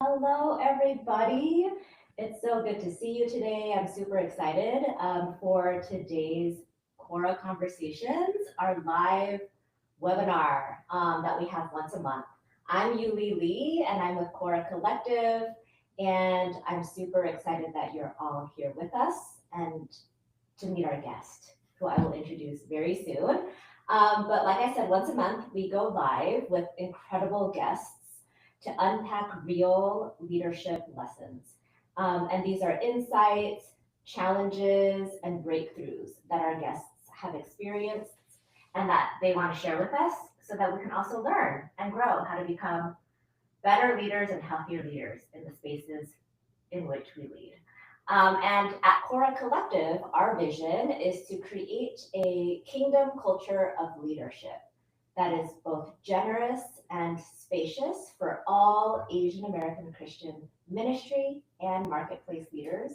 Hello, everybody. It's so good to see you today. I'm super excited for today's Khora Conversations, our live webinar that we have once a month. I'm Yuli Lee, and I'm with Khora Collective, and I'm super excited that you're all here with us and to meet our guest, who I will introduce very soon. But like I said, once a month, we go live with incredible guests to unpack real leadership lessons. And these are insights, challenges, and breakthroughs that our guests have experienced and that they want to share with us so that we can also learn and grow how to become better leaders and healthier leaders in the spaces in which we lead. And at Khora Collective, our vision is to create a kingdom culture of leadership that is both generous and spacious for all Asian American Christian ministry and marketplace leaders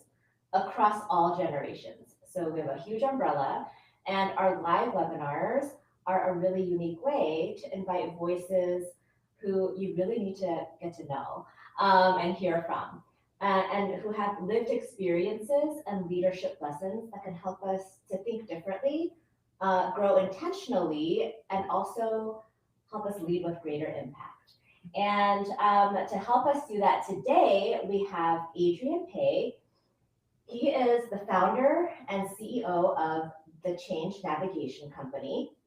across all generations. So we have a huge umbrella, and our live webinars are a really unique way to invite voices who you really need to get to know and hear from, and who have lived experiences and leadership lessons that can help us to think differently, grow intentionally, and also help us lead with greater impact. And to help us do that today, we have Adrian Pay. He is the founder and CEO of the Change Navigation Company,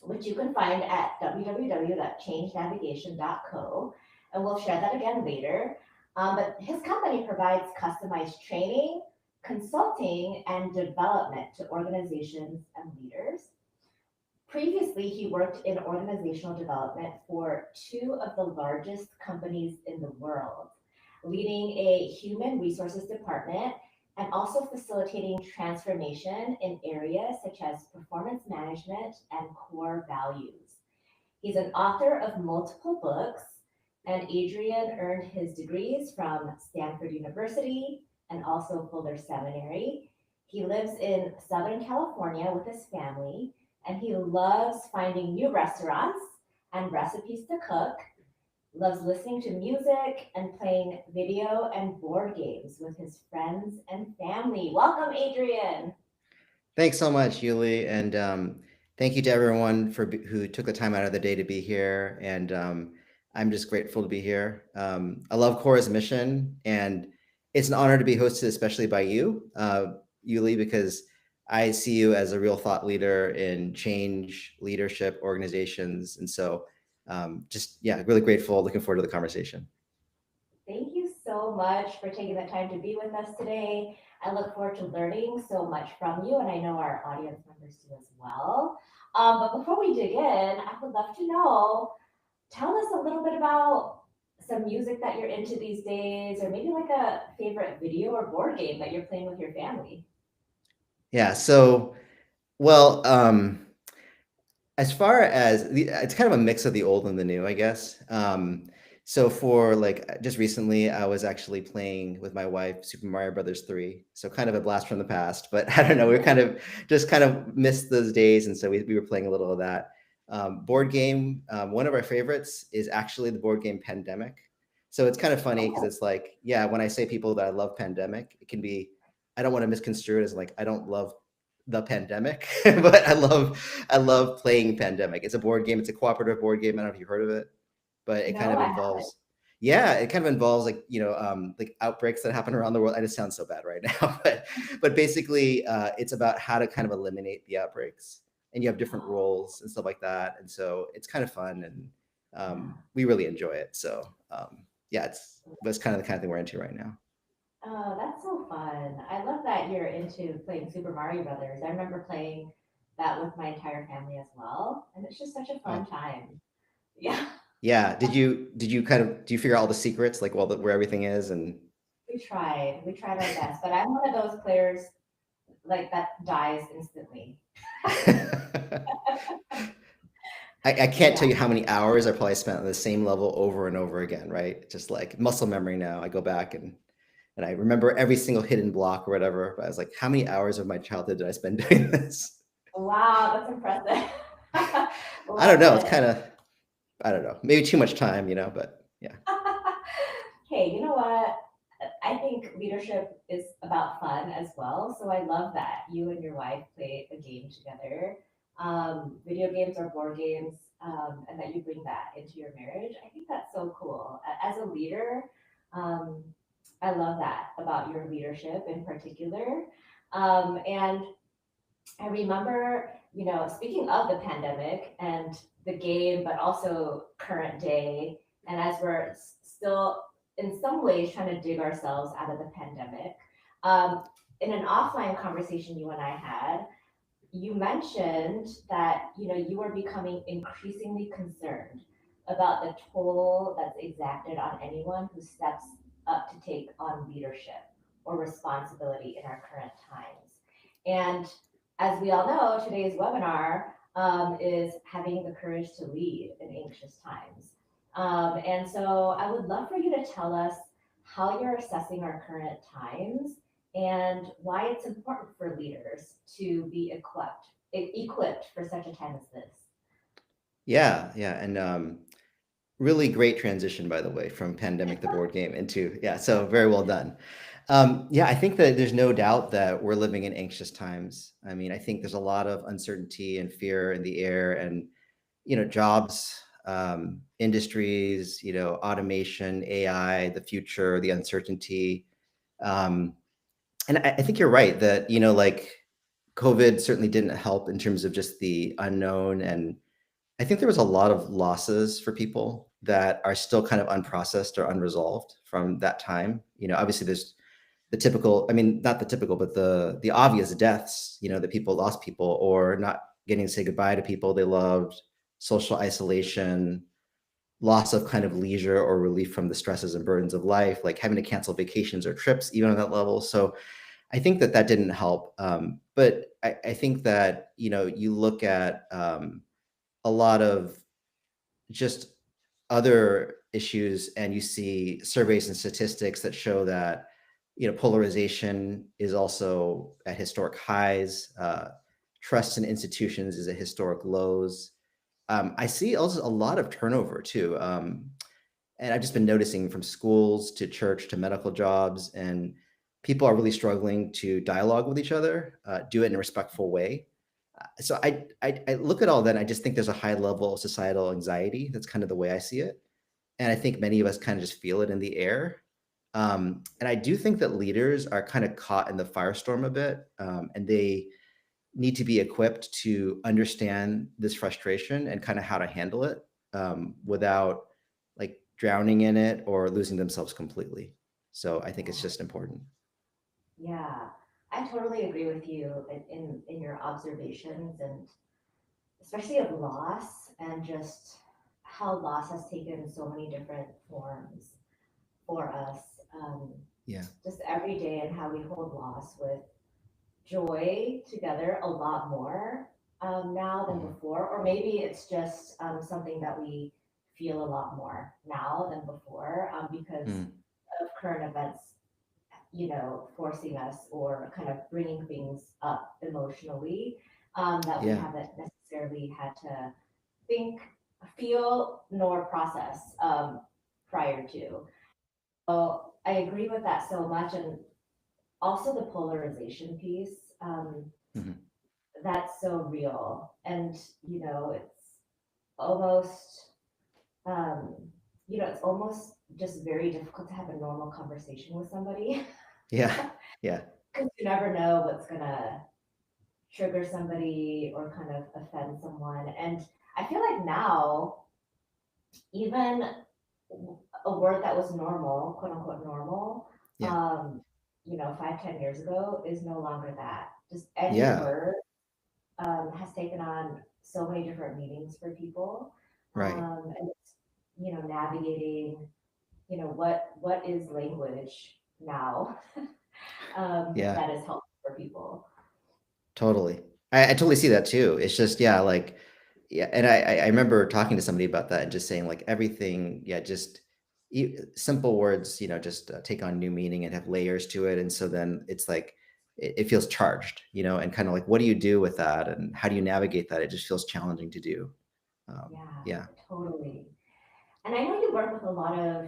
which you can find at www.changenavigation.co. And we'll share that again later. But his company provides customized training, consulting, and development to organizations and leaders. Previously, he worked in organizational development for two of the largest companies in the world, leading a human resources department and also facilitating transformation in areas such as performance management and core values. He's an author of multiple books, and Adrian earned his degrees from Stanford University and also Fuller Seminary. He lives in Southern California with his family, and he loves finding new restaurants and recipes to cook, loves listening to music and playing video and board games with his friends and family. Welcome, Adrian. Thanks so much, Yuli, and thank you to everyone who took the time out of the day to be here. And I'm just grateful to be here. I love Cora's mission, and it's an honor to be hosted, especially by you, Yuli, because I see you as a real thought leader in change, leadership, organizations, and so just yeah, really grateful. Looking forward to the conversation. Thank you so much for taking the time to be with us today. I look forward to learning so much from you, and I know our audience members do as well. But before we dig in, I would love to know, tell us a little bit about some music that you're into these days, or maybe like a favorite video or board game that you're playing with your family. Yeah. So well. As far as it's kind of a mix of the old and the new, I guess. So for like just recently, I was actually playing with my wife Super Mario Brothers 3. So kind of a blast from the past, but I don't know, we kind of just kind of missed those days, and so we were playing a little of that. Board game. One of our favorites is actually the board game Pandemic. So it's kind of funny because Oh, it's like, yeah, when I say people that I love Pandemic, it can be, I don't want to misconstrue it as like I don't love the pandemic, but I love playing Pandemic. It's a board game. It's a cooperative board game. I don't know if you've heard of it, but it kind no, of I haven't. involves, yeah, it kind of involves like like outbreaks that happen around the world. I just sound so bad right now, but basically, it's about how to kind of eliminate the outbreaks, and you have different roles and stuff like that, and so it's kind of fun, and Yeah. we really enjoy it. So yeah, that's kind of the kind of thing we're into right now. Oh, that's so fun. I love that you're into playing Super Mario Brothers. I remember playing that with my entire family as well, and it's just such a fun Oh. time. Yeah, Yeah. Did you kind of do you figure out all the secrets, like where everything is and we tried. We tried our best, but I'm one of those players like that dies instantly. I can't Yeah. tell you how many hours I probably spent on the same level over and over again, right? Just like muscle memory now. I go back and I remember every single hidden block or whatever. But I was like, how many hours of my childhood did I spend doing this? Wow, that's impressive. I don't Love know. It's it. kind of, I don't know, maybe too much time, but yeah. hey, you know what? I think leadership is about fun as well. So I love that you and your wife play a game together, video games or board games, and that you bring that into your marriage. I think that's so cool. As a leader, um, I love that about your leadership in particular. And I remember, speaking of the pandemic and the game, but also current day, and as we're still in some ways trying to dig ourselves out of the pandemic, um, in an offline conversation you and I had, you mentioned that you are becoming increasingly concerned about the toll that's exacted on anyone who steps up to take on leadership or responsibility in our current times. And as we all know, today's webinar is having the courage to lead in anxious times. And so I would love for you to tell us how you're assessing our current times and why it's important for leaders to be equipped for such a time as this. Yeah, and really great transition, by the way, from pandemic the board game into so very well done. Yeah, I think that there's no doubt that we're living in anxious times. I mean, I think there's a lot of uncertainty and fear in the air, and jobs, industries, automation, AI, the future, the uncertainty. Um, and I think you're right that like COVID certainly didn't help in terms of just the unknown, and I think there was a lot of losses for people that are still kind of unprocessed or unresolved from that time. Obviously there's the typical, I mean, not the typical, but the obvious deaths, that people lost people or not getting to say goodbye to people they loved, social isolation, loss of kind of leisure or relief from the stresses and burdens of life, like having to cancel vacations or trips, even on that level. So I think that that didn't help. But I think that, you look at a lot of just other issues and you see surveys and statistics that show that polarization is also at historic highs, trust in institutions is at historic lows. I see also a lot of turnover too, and I've just been noticing from schools to church to medical jobs, and people are really struggling to dialogue with each other, do it in a respectful way. So I look at all that and I just think there's a high level of societal anxiety. That's kind of the way I see it. And I think many of us kind of just feel it in the air. And I do think that leaders are kind of caught in the firestorm a bit, and they need to be equipped to understand this frustration and kind of how to handle it, without like drowning in it or losing themselves completely. So I think it's Yeah, just important. yeah, I totally agree with you in your observations, and especially of loss and just how loss has taken so many different forms for us. Um, Yeah. just every day and how we hold loss with joy together a lot more now than Mhm. before, or maybe it's just something that we feel a lot more now than before because Mm. of current events, forcing us or kind of bringing things up emotionally that we Yeah. haven't necessarily had to think, feel, nor process prior to. So I agree with that so much, and also the polarization piece. Mhm. That's so real, and it's almost um, it's almost just very difficult to have a normal conversation with somebody Yeah. Yeah. because you never know what's gonna trigger somebody or kind of offend someone. And I feel like now, even a word that was normal, quote unquote normal, Yeah. um, 5, 10 years ago is no longer that. Just any Yeah. word has taken on so many different meanings for people. Right. And it's, navigating, what is language now Yeah. that is helpful for people. Totally. I totally see that too. It's just, yeah, like, yeah. And I remember talking to somebody about that and just saying like everything, yeah, just simple words, just take on new meaning and have layers to it. And so then it's like, it feels charged, and kind of like, what do you do with that? And how do you navigate that? It just feels challenging to do. Yeah, Yeah. totally. And I know you work with a lot of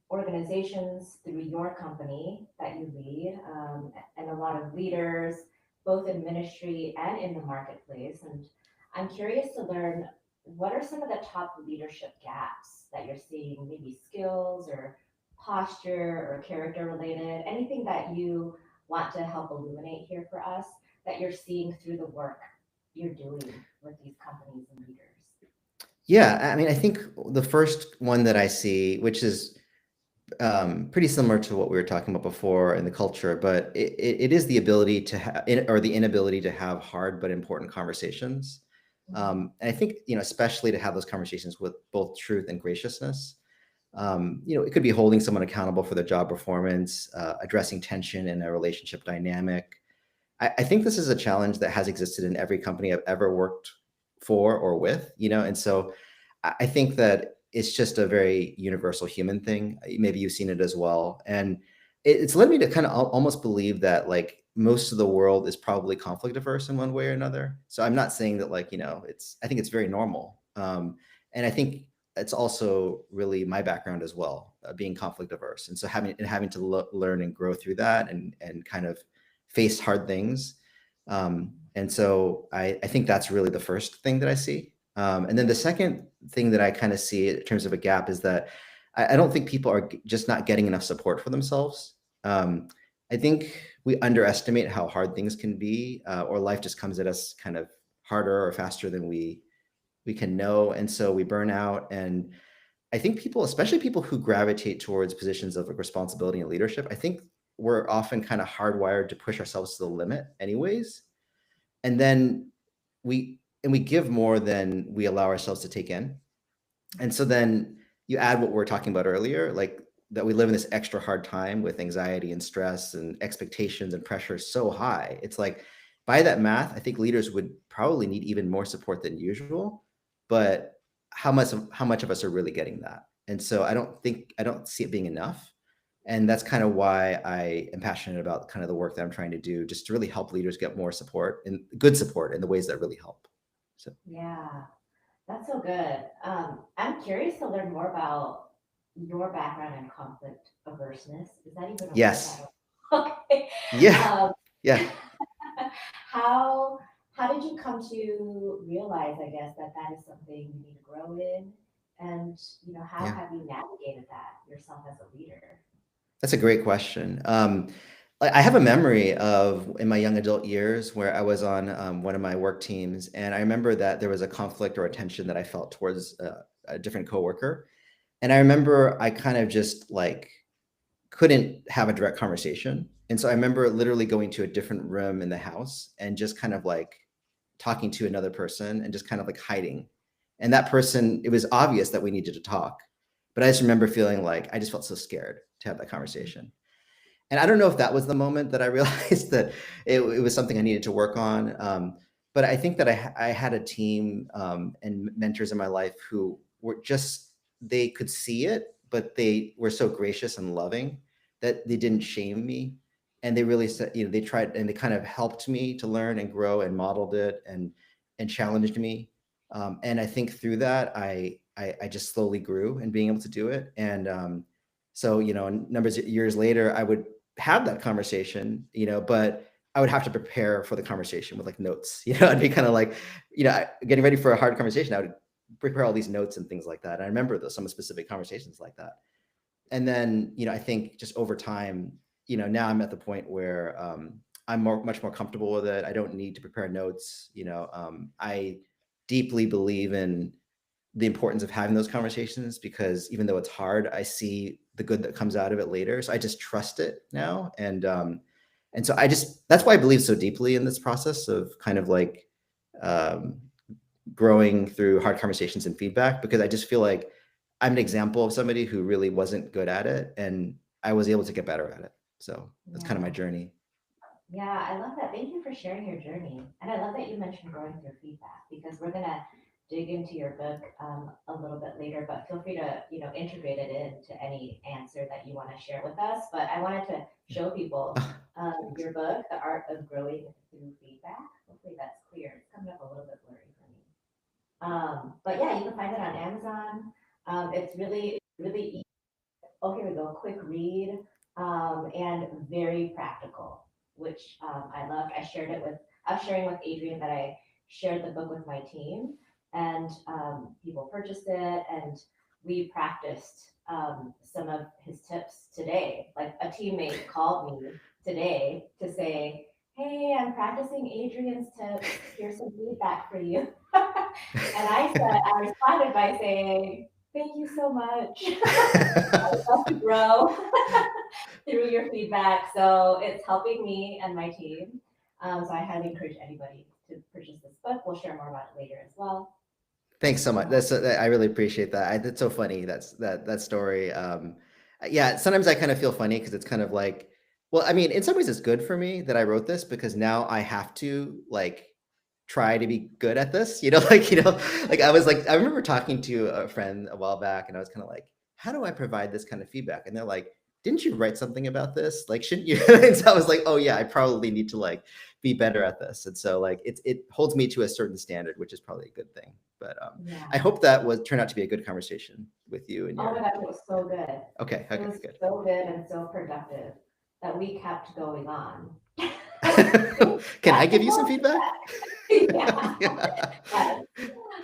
organizations through your company that you lead, and a lot of leaders, both in ministry and in the marketplace. And I'm curious to learn, what are some of the top leadership gaps that you're seeing, maybe skills or posture or character related, anything that you want to help illuminate here for us that you're seeing through the work you're doing with these companies and leaders? Yeah, I mean, I think the first one that I see, which is pretty similar to what we were talking about before in the culture, but it is the ability to have, or the inability to have hard but important conversations. Mhm. And I think, especially to have those conversations with both truth and graciousness. It could be holding someone accountable for their job performance, addressing tension in a relationship dynamic. I think this is a challenge that has existed in every company I've ever worked for or with, and so I think that it's just a very universal human thing. Maybe you've seen it as well. And it's led me to kind of almost believe that like most of the world is probably conflict averse in one way or another. So I'm not saying that like, I think it's very normal. And I think it's also really my background as well, being conflict averse. And so having to learn and grow through that and kind of face hard things. And so I think that's really the first thing that I see. And then the second thing that I kind of see in terms of a gap is that I don't think people are just not getting enough support for themselves. I think we underestimate how hard things can be, or life just comes at us kind of harder or faster than we can know, and so we burn out. And I think people, especially people who gravitate towards positions of responsibility and leadership, I think we're often kind of hardwired to push ourselves to the limit, anyways. And then we give more than we allow ourselves to take in. And so then you add what we are talking about earlier, like that we live in this extra hard time with anxiety and stress and expectations and pressure so high. It's like by that math, I think leaders would probably need even more support than usual. But how much of us are really getting that? And so I don't see it being enough. And that's kind of why I am passionate about kind of the work that I'm trying to do, just to really help leaders get more support and good support in the ways that really help. So Yeah, that's so good. I'm curious to learn more about your background in conflict averseness. Is that even a word? I yes. don't. Okay. Yeah. Um, Yeah. how how did you come to realize, I guess, that that is something you need to grow in, and how Yeah. have you navigated that yourself as a leader? That's a great question. I have a memory of in my young adult years where I was on one of my work teams, and I remember that there was a conflict or a tension that I felt towards a different coworker. And I remember I kind of just like couldn't have a direct conversation. And so I remember literally going to a different room in the house and just kind of like talking to another person and just kind of like hiding. And that person, it was obvious that we needed to talk. But I just remember feeling like I just felt so scared to have that conversation. And I don't know if that was the moment that I realized that it was something I needed to work on. But I think that I had a team and mentors in my life who were just, they could see it, but they were so gracious and loving that they didn't shame me. And they really said, they tried and they kind of helped me to learn and grow and modeled it and challenged me. And I think through that, I just slowly grew in being able to do it. And so, numbers of years later, I would have that conversation, but I would have to prepare for the conversation with like notes. I'd be kind of like, getting ready for a hard conversation. I would prepare all these notes and things like that. And I remember some specific conversations like that. And then, I think just over time, now I'm at the point where I'm much more comfortable with it. I don't need to prepare notes. I deeply believe in the importance of having those conversations because even though it's hard, I see the good that comes out of it later. So I just trust it now. And so that's why I believe so deeply in this process of kind of like um, growing through hard conversations and feedback, because I just feel like I'm an example of somebody who really wasn't good at it and I was able to get better at it. So that's kind of my Yeah. journey. Yeah, I love that. Thank you for sharing your journey. And I love that you mentioned growing through feedback, because we're going to dig into your book a little bit later, but feel free to, integrate it into any answer that you want to share with us. But I wanted to show people Thanks. your book, The Art of Growing Through Feedback. Hopefully that's clear. It's coming up a little bit blurry for me. But yeah, you can find it on Amazon. It's really really easy. Oh, here we go. Quick read, and very practical, which I loved. I was sharing with Adrian that I shared the book with my team, and people purchased it, and we practiced some of his tips today. Like a teammate called me today to say, "Hey, I'm practicing Adrian's tips. Here's some feedback for you." And I responded by saying, "Thank you so much." Love to grow through your feedback. So it's helping me and my team. So I highly encourage anybody to purchase this book. We'll share more about it later as well. Thanks so much. Uh, I really appreciate that. That's so funny. That story. Yeah, sometimes I kind of feel funny because it's kind of like, well, I mean, in some ways it's good for me that I wrote this because now I have to like try to be good at this, like I was like, I remember talking to a friend a while back and I was kind of like, how do I provide this kind of feedback? And they're like, didn't you write something about this? Like, shouldn't you? And so I was like, oh yeah, I probably need to like be better at this. And so like it holds me to a certain standard, which is probably a good thing. But I yeah. hope that was turned out to be a good conversation with you and Oh my your. gosh, it was so good. Okay, It okay, was good. so good and so productive that we kept going on. Can I give you some More feedback? feedback. Yeah. Yeah.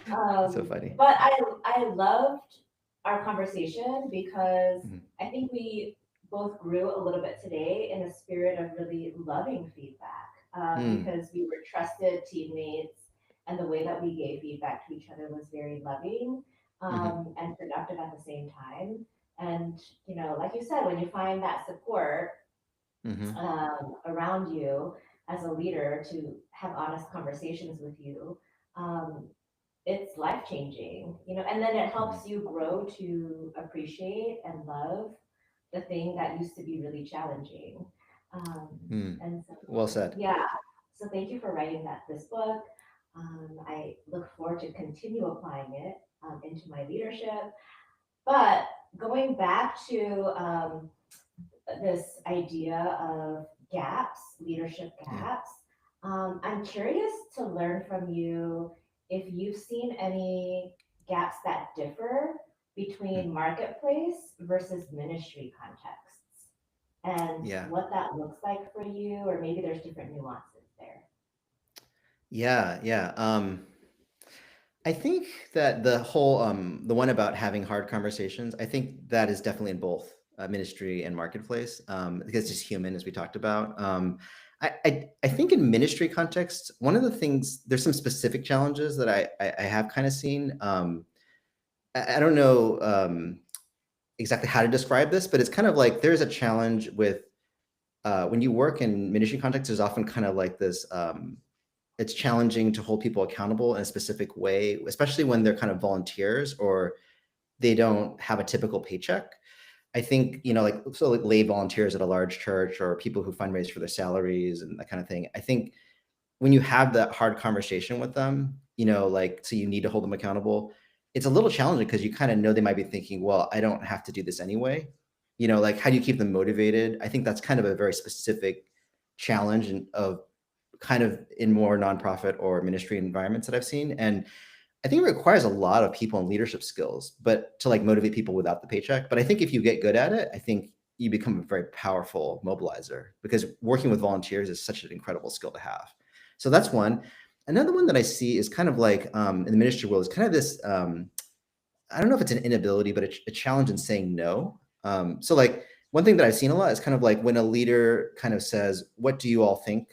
Yes. So funny. But I loved our conversation because Mhm. I think we both grew a little bit today in a spirit of really loving feedback, Mm, because we were trusted teammates, and the way that we gave feedback to each other was very loving, mhm, and productive at the same time. And like you said, when you find that support mhm, around you as a leader to have honest conversations with you, um, it's life changing, and then it mhm, helps you grow to appreciate and love the thing that used to be really challenging. Um, mm. and Well so, said. yeah, so thank you for writing this book. I look forward to continue applying it into my leadership. But going back to this idea of gaps, leadership Yeah. gaps. I'm curious to learn from you if you've seen any gaps that differ Mm. between marketplace versus ministry contexts and Yeah. what that looks like for you, or maybe there's different nuances there. Yeah. Yeah. I think that the one about having hard conversations, I think that is definitely in both ministry and marketplace, because it's just human, as we talked about. I think in ministry context, one of the things, there's some specific challenges that I have kind of seen. I don't know exactly how to describe this, but it's kind of like there's a challenge with when you work in ministry context, there's often kind of like this. It's challenging to hold people accountable in a specific way, especially when they're kind of volunteers or they don't have a typical paycheck. I think, like, so like lay volunteers at a large church or people who fundraise for their salaries and that kind of thing. I think when you have that hard conversation with them, like, so you need to hold them accountable, it's a little challenging because you kind of know they might be thinking, well, I don't have to do this anyway. Like, how do you keep them motivated? I think that's kind of a very specific challenge of kind of in more nonprofit or ministry environments that I've seen. And I think it requires a lot of people and leadership skills, but to like motivate people without the paycheck. But I think if you get good at it, I think you become a very powerful mobilizer because working with volunteers is such an incredible skill to have. So that's one. Another one that I see is kind of like in the ministry world is kind of this, I don't know if it's an inability, but a challenge in saying no. So like one thing that I've seen a lot is kind of like when a leader kind of says, what do you all think?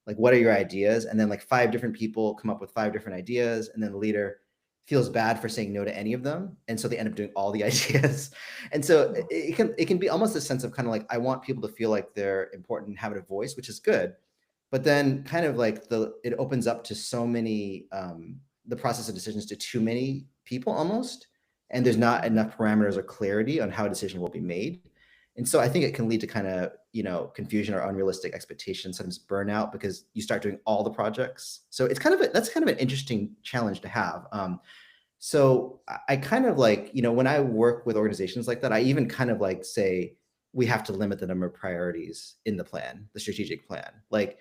Like, what are your ideas? And then like five different people come up with five different ideas. And then the leader feels bad for saying no to any of them. And so they end up doing all the ideas. And so it can be almost a sense of kind of like, I want people to feel like they're important and having a voice, which is good. But then kind of like it opens up to so many, the process of decisions to too many people almost, and there's not enough parameters or clarity on how a decision will be made. And so I think it can lead to kind of, confusion or unrealistic expectations, sometimes burnout because you start doing all the projects. So it's kind of that's kind of an interesting challenge to have. So I kind of like, when I work with organizations like that, I even kind of like say we have to limit the number of priorities in the plan, the strategic plan. Like,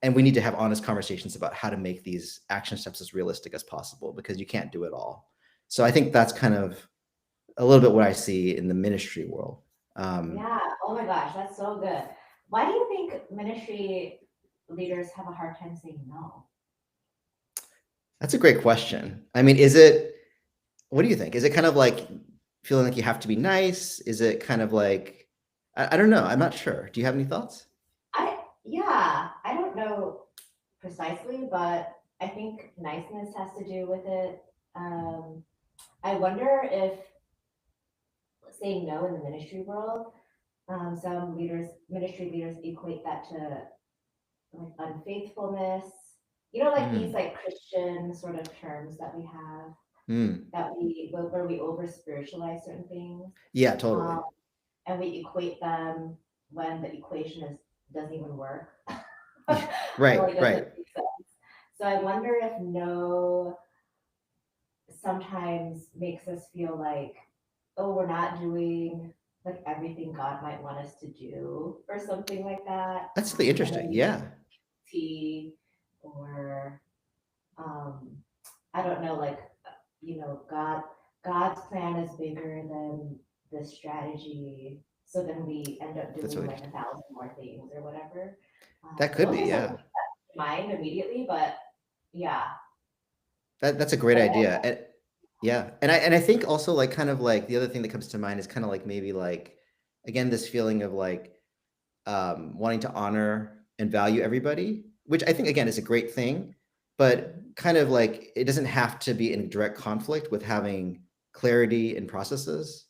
and we need to have honest conversations about how to make these action steps as realistic as possible because you can't do it all. So I think that's kind of a little bit what I see in the ministry world. Yeah. Oh my gosh, that's so good. Why do you think ministry leaders have a hard time saying no? That's a great question. I mean, is it, what do you think? Is it kind of like feeling like you have to be nice? Is it kind of like, I don't know. I'm not sure. Do you have any thoughts? Yeah, I don't know precisely, but I think niceness has to do with it. Um, I wonder if saying no in the ministry world, some ministry leaders equate that to like unfaithfulness. You know, like these Mm, like Christian sort of terms that we have mm. that where we over spiritualize certain things, Yeah, um, totally. and we equate them when the equation is doesn't even work Yeah, or right, like doesn't right. make sense. So I wonder if no sometimes makes us feel like, oh, we're not doing like everything God might want us to do or something like that. That's really And then interesting. we Yeah. see or um, I don't know, like God's plan is bigger than the strategy. So then we end up That's doing really like interesting. 1,000 more things or whatever. That could Those be, are some yeah. mind immediately, but yeah. That's a great But idea. And yeah. And I think also like kind of like the other thing that comes to mind is kind of like maybe like again this feeling of like wanting to honor and value everybody, which I think again is a great thing, but kind of like it doesn't have to be in direct conflict with having clarity in processes,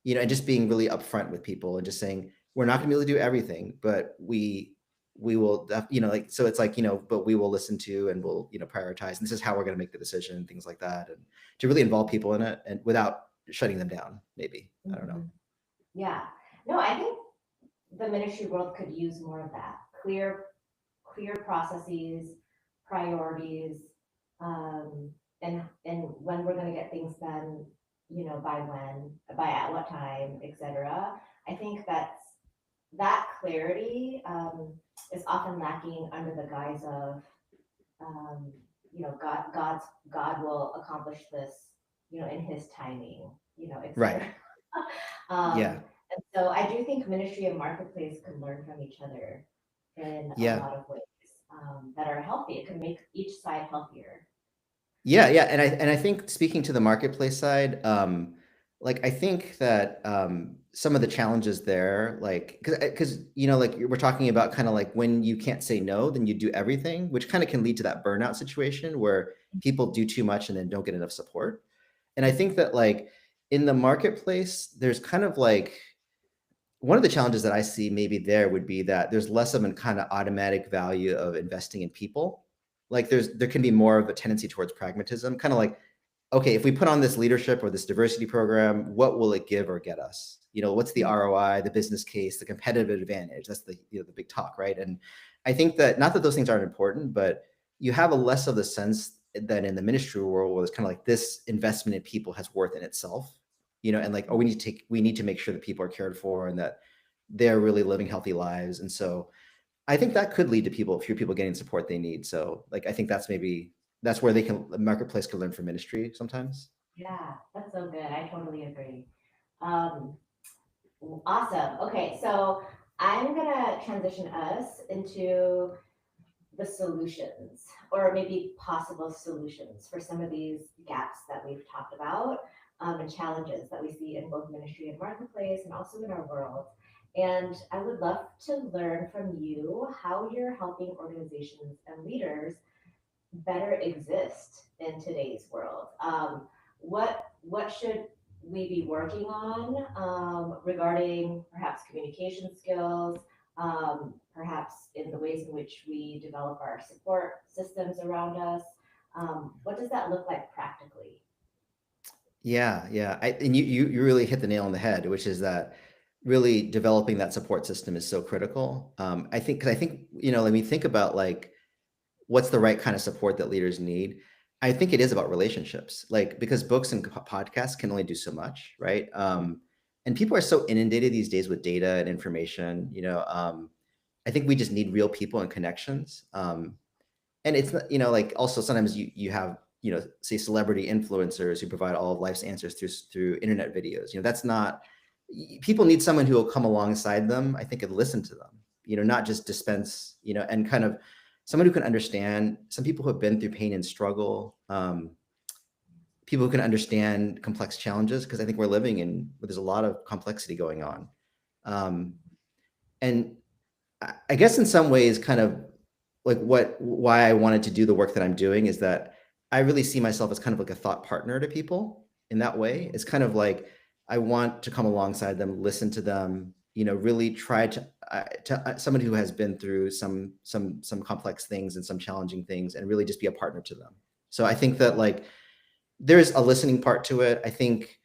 and just being really upfront with people and just saying we're not going to be able to do everything, but we will, like so it's like but we will listen to and we'll prioritize. And this is how we're going to make the decision, things like that, and to really involve people in it and without shutting them down. Maybe I don't know. mhm. Yeah. No, I think the ministry world could use more of that. Clear processes, priorities, um, and when we're gonna get things done, by when, by at what time, etc. I think that clarity is often lacking under the guise of um, God will accomplish this, in His timing, Right. etc. Yeah. And so I do think ministry and marketplace can learn from each other in a Yeah. lot of ways that are healthy. It can make each side healthier. Yeah, yeah, and I think speaking to the marketplace side, like I think that some of the challenges there, like because like we're talking about kind of like when you can't say no, then you do everything, which kind of can lead to that burnout situation where people do too much and then don't get enough support. And I think that like in the marketplace, there's kind of like one of the challenges that I see maybe there would be that there's less of a kind of automatic value of investing in people. Like there can be more of a tendency towards pragmatism, kind of like, okay, if we put on this leadership or this diversity program, what will it give or get us? What's the ROI, the business case, the competitive advantage? That's the big talk, right? And I think that not that those things aren't important, but you have a less of the sense that in the ministry world where it's kind of like this investment in people has worth in itself, and like, oh, we need to make sure that people are cared for and that they're really living healthy lives. And so I think that could lead to few people getting the support they need. So like, I think that's where the marketplace could learn from ministry sometimes. Yeah, that's so good. I totally agree. Um, awesome. Okay, so I'm gonna transition us into the solutions or maybe possible solutions for some of these gaps that we've talked about and challenges that we see in both ministry and marketplace and also in our world. And I would love to learn from you how you're helping organizations and leaders better exist in today's world. What should we be working on regarding perhaps communication skills, perhaps in the ways in which we develop our support systems around us? What does that look like practically? Yeah, yeah. And you really hit the nail on the head, which is that really developing that support system is so critical. I think because I think let me think about like what's the right kind of support that leaders need. I think it is about relationships, like because books and podcasts can only do so much, right? And people are so inundated these days with data and information. I think we just need real people and connections. And it's not, like also sometimes you have say celebrity influencers who provide all of life's answers through internet videos. That's not, people need someone who will come alongside them, I think, and listen to them, not just dispense, and kind of someone who can understand, some people who have been through pain and struggle, people who can understand complex challenges, because I think we're living in, there's a lot of complexity going on. And I guess in some ways, kind of like why I wanted to do the work that I'm doing is that I really see myself as kind of like a thought partner to people in that way. It's kind of like, I want to come alongside them, listen to them, really try to someone who has been through some complex things and some challenging things, and really just be a partner to them. So I think that like, there's a listening part to it. I think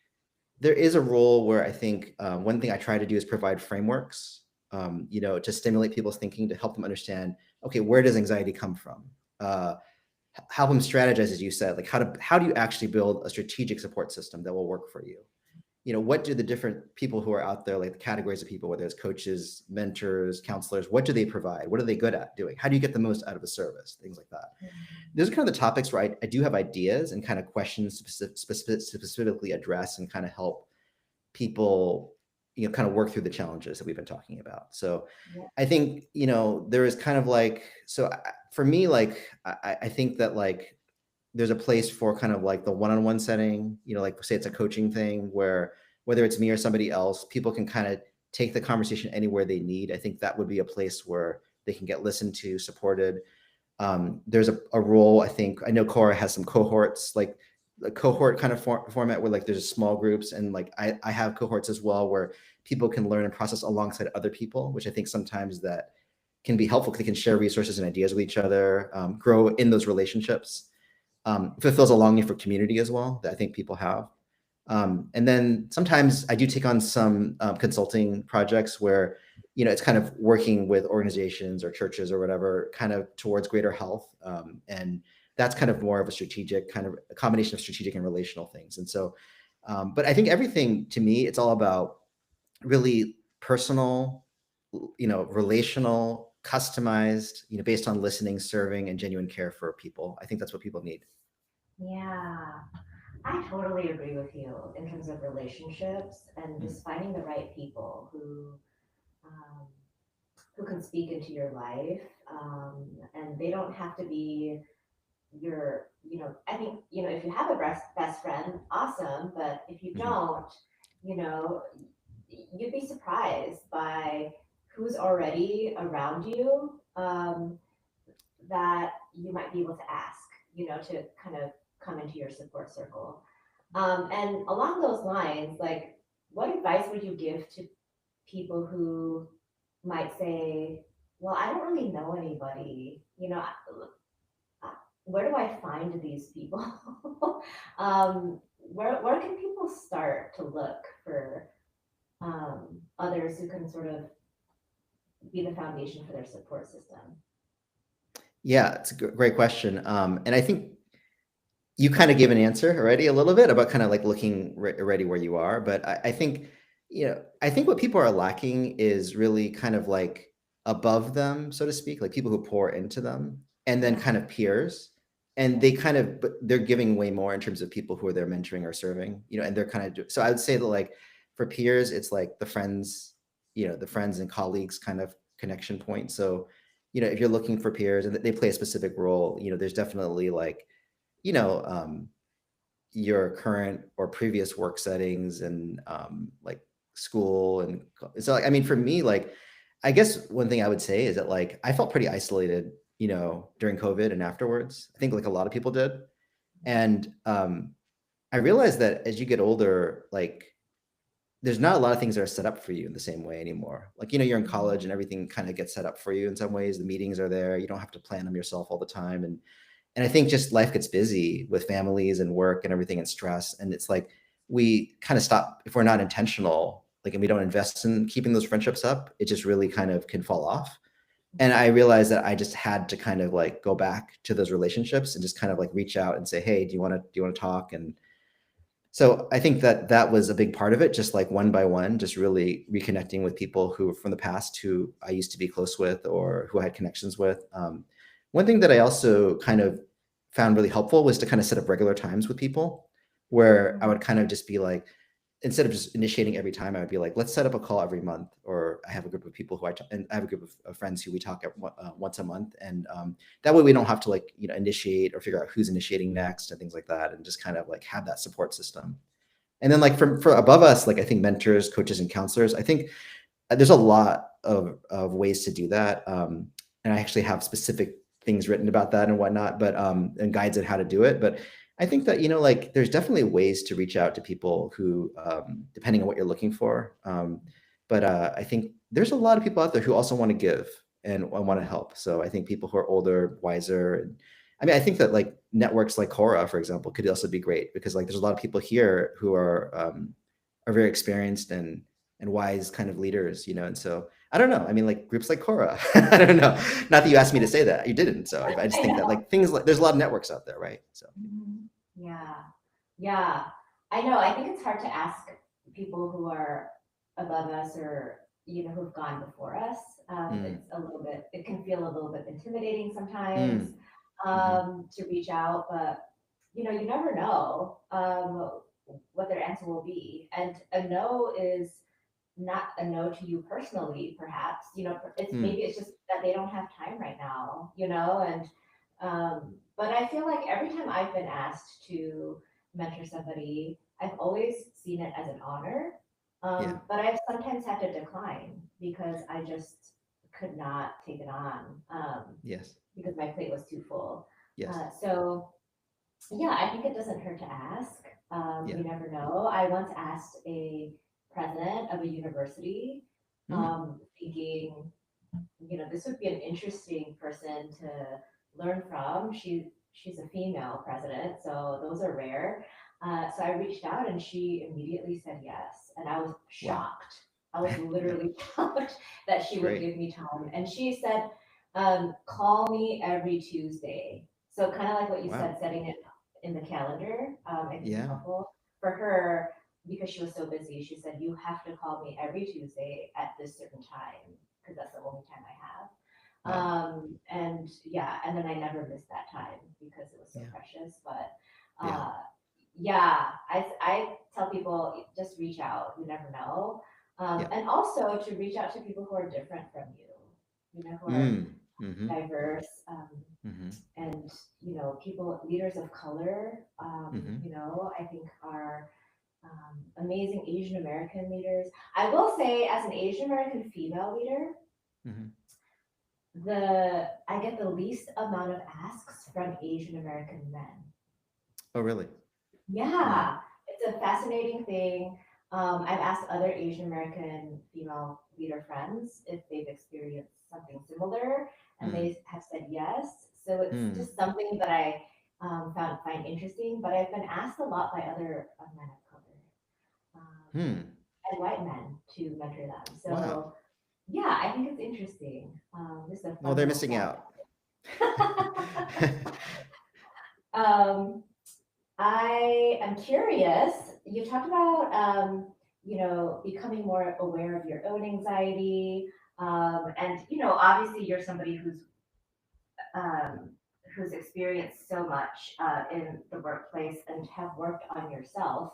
there is a role where I think one thing I try to do is provide frameworks, to stimulate people's thinking, to help them understand, okay, where does anxiety come from? Help them strategize, as you said, like how do you actually build a strategic support system that will work for you? What do the different people who are out there, like the categories of people, whether it's coaches, mentors, counselors, what do they provide? What are they good at doing? How do you get the most out of a service? Things like that. Those are kind of the topics where I do have ideas and kind of questions to specifically address and kind of help people, kind of work through the challenges that we've been talking about. So Yeah. I think, there is kind of like, so for me, like, I think that like, there's a place for kind of like the one-on-one setting, like say it's a coaching thing where whether it's me or somebody else, people can kind of take the conversation anywhere they need. I think that would be a place where they can get listened to, supported. There's a role, I know Khora has some cohorts, like a cohort kind of format where like there's small groups, and like I have cohorts as well where people can learn and process alongside other people, which I think sometimes that can be helpful because they can share resources and ideas with each other, grow in those relationships. Fulfills a longing for community as well that I think people have. And then sometimes I do take on some consulting projects where, it's kind of working with organizations or churches or whatever, kind of towards greater health. And that's kind of more of a strategic, kind of a combination of strategic and relational things. And so, but I think everything to me, it's all about really personal, relational, customized, based on listening, serving, and genuine care for people. I think that's what people need. Yeah, I totally agree with you in terms of relationships and just finding the right people um, who can speak into your life. And they don't have to be I think, if you have a best friend, awesome. But if you Mhm. don't, you know, you'd be surprised by who's already around you, that you might be able to ask, to kind of come into your support circle. And along those lines, like, what advice would you give to people who might say, well, I don't really know anybody, where do I find these people? Where can people start to look for others who can sort of be the foundation for their support system? Yeah, it's a great question. And I think you kind of gave an answer already a little bit about kind of like looking already where you are. But I think, I think what people are lacking is really kind of like above them, so to speak, like people who pour into them, and then Yeah. kind of peers. And they kind of, but they're giving way more in terms of people who are there mentoring or serving, and they're kind of, so I would say that like for peers, it's like the friends and colleagues kind of connection point. So, if you're looking for peers and they play a specific role, there's definitely like, you know, um, your current or previous work settings and like school. And so, like, I mean, for me, like, I guess one thing I would say is that like I felt pretty isolated, during COVID and afterwards. I think like a lot of people did. And I realized that as you get older, like there's not a lot of things that are set up for you in the same way anymore. Like, you're in college and everything kind of gets set up for you in some ways. The meetings are there. You don't have to plan them yourself all the time. And I think just life gets busy with families and work and everything and stress. And it's like we kind of stop if we're not intentional, like, and we don't invest in keeping those friendships up, it just really kind of can fall off. And I realized that I just had to kind of like go back to those relationships and just kind of like reach out and say, hey, do you want to talk? And so I think that that was a big part of it, just like one by one, just really reconnecting with people who from the past who I used to be close with or who I had connections with. One thing that I also kind of found really helpful was to kind of set up regular times with people where I Mhm. would kind of just be like, instead of just initiating every time, I would be like, let's set up a call every month. Or I have a group of people who and I have a group of friends who we talk once a month. And that way we don't have to like, initiate or figure out who's initiating next and things like that. And just kind of like have that support system. And then like for above us, like I think mentors, coaches, and counselors, I think there's a lot of ways to do that. And I actually have specific things written about that and whatnot, but and guides on how to do it. But I think that, like there's definitely ways to reach out to people who, depending on what you're looking for. But I think there's a lot of people out there who also want to give and want to help. So I think people who are older, wiser, and I mean, I think that like networks like Khora, for example, could also be great because like there's a lot of people here who are very experienced and wise kind of leaders, and so I don't know. I mean, like groups like Khora, I don't know. Not that you asked me to say that, you didn't. So I just I think that know. like things like there's a lot of networks out there, right? So Mhm. Yeah, yeah. I know. I think it's hard to ask people who are above us or who've gone before us. mm, It's a little bit. It can feel a little bit intimidating sometimes mm, mm-hmm, to reach out, but you never know what their answer will be. And a no is not a no to you personally, perhaps. It's mm, maybe it's just that they don't have time right now, and but I feel like every time I've been asked to mentor somebody, I've always seen it as an honor. yeah, But I've sometimes had to decline because I just could not take it on yes, because my plate was too full. yes, So yeah, I think it doesn't hurt to ask. yeah, You never know. I once asked a president of a university, mm, thinking, this would be an interesting person to learn from. She's a female president, so those are rare. So I reached out and she immediately said yes, and I was wow, shocked. I was literally shocked that she would great, give me time, and she said, "Call me every Tuesday." So kind of like what you wow, said, setting it in the calendar, I think is yeah, helpful for her because she was so busy. She said, "You have to call me every Tuesday at this certain time." Because that's the only time I have. wow, And yeah, and then I never missed that time because it was so yeah, precious. But yeah, yeah, I tell people just reach out. You never know. yeah, And also to reach out to people who are different from you, who are mm, mm-hmm, diverse, mm-hmm, and people, leaders of color. mm-hmm, I think are amazing Asian American leaders. I will say, as an Asian American female leader, mm-hmm. I get the least amount of asks from Asian American men. Oh, really? Mm, Yeah, it's a fascinating thing. I've asked other Asian American female leader friends if they've experienced something similar, and mm, they have said yes. So it's mm, just something that I find interesting. But I've been asked a lot by other men of color hmm, and white men to mentor them. wow. So yeah, I think it's interesting. This is a Well, fun they're little missing side. out. um, I am curious. You talked about, becoming more aware of your own anxiety, and obviously you're somebody um, who's experienced so much in the workplace and have worked on yourself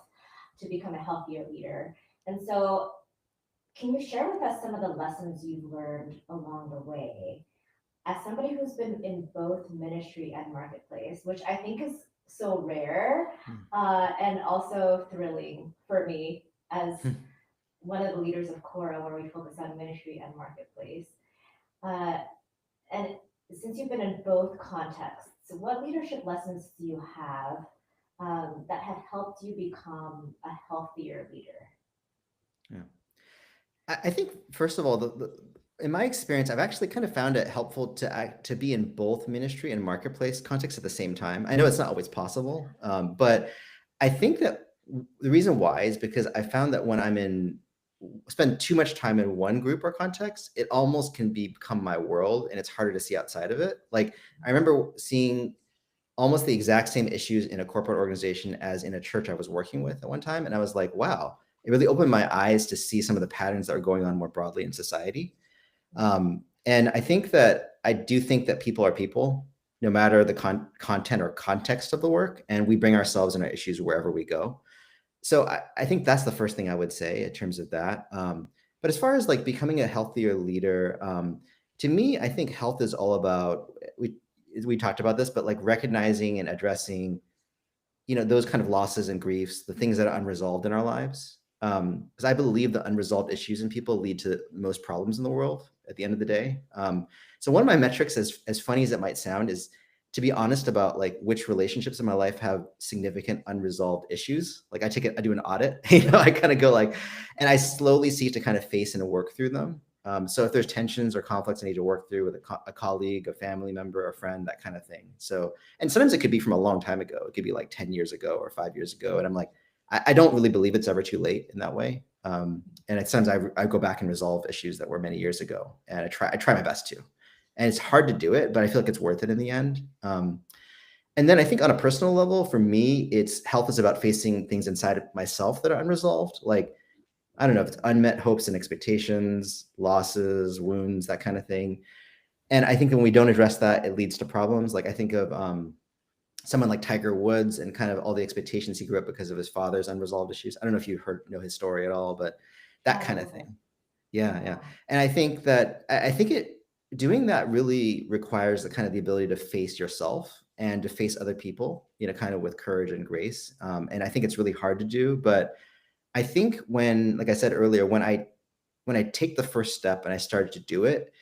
to become a healthier leader. And so, can you share with us some of the lessons you've learned along the way? As somebody who's been in both ministry and marketplace, which I think is so rare Mm, and also thrilling for me as hmm. one of the leaders of Khora, where we focus on ministry and marketplace. Uh, and since you've been in both contexts, what leadership lessons do you have that have helped you become a healthier leader? Yeah. I think first of all, in my experience, I've actually kind of found it helpful to be in both ministry and marketplace contexts at the same time. I know it's not always possible, but I think that the reason why is because I found that when spend too much time in one group or context, it almost can become my world, and it's harder to see outside of it. Like I remember seeing almost the exact same issues in a corporate organization as in a church I was working with at one time. And I was like, wow, it really opened my eyes to see some of the patterns that are going on more broadly in society. And I do think that people are people. no matter the content or context of the work, and we bring ourselves and our issues wherever we go. So I think that's the first thing I would say in terms of that. But as far as like becoming a healthier leader, to me, I think health is all about, we talked about this, but like recognizing and addressing, those kind of losses and griefs, the things that are unresolved in our lives. Because I believe the unresolved issues in people lead to most problems in the world at the end of the day. So one of my metrics, as funny as it might sound, is to be honest about like which relationships in my life have significant unresolved issues. Like I do an audit, I kind of go like, and I slowly seek to kind of face and work through them. So if there's tensions or conflicts I need to work through with a colleague, a family member, a friend, that kind of thing. So, and sometimes it could be from a long time ago. It could be like 10 years ago or 5 years ago. And I'm like, I don't really believe it's ever too late in that way. And at times I go back and resolve issues that were many years ago, and I try my best to. And it's hard to do it, but I feel like it's worth it in the end. And then I think on a personal level, for me, it's health is about facing things inside of myself that are unresolved. Like, I don't know if it's unmet hopes and expectations, losses, wounds, that kind of thing. And I think when we don't address that, it leads to problems. Like I think of someone like Tiger Woods and kind of all the expectations he grew up because of his father's unresolved issues. I don't know if you know his story at all, but that kind of thing. Yeah. And I think that doing that really requires the ability to face yourself and to face other people, kind of with courage and grace. And I think it's really hard to do, but I think when, like I said earlier, when I take the first step and I started to do it,